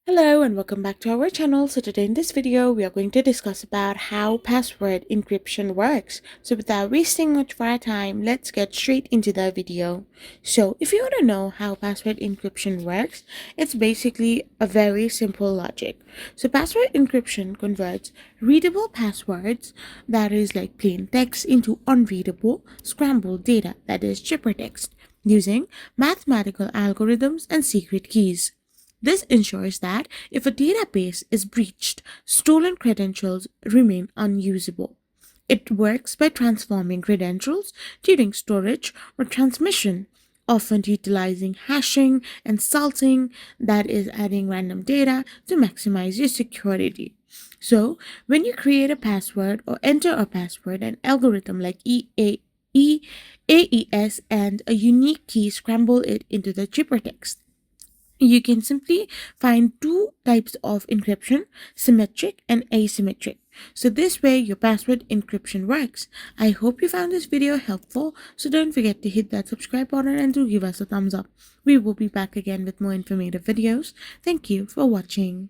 Hello and welcome back to our channel. So today in this video we are going to discuss about how password encryption works. So without wasting much of our time, let's get straight into the video. So if you want to know how password encryption works, it's basically a very simple logic. So password encryption converts readable passwords, that is like plain text, into unreadable scrambled data, that is ciphertext, using mathematical algorithms and secret keys. This ensures that if a database is breached, stolen credentials remain unusable. It works by transforming credentials during storage or transmission, often utilizing hashing and salting, that is, adding random data to maximize your security. So, when you create a password or enter a password, an algorithm like AES and a unique key scramble it into the ciphertext. You can simply find two types of encryption: symmetric and asymmetric. So this way your password encryption works. I hope you found this video helpful, so don't forget to hit that subscribe button and to give us a thumbs up. We will be back again with more informative videos. Thank you for watching.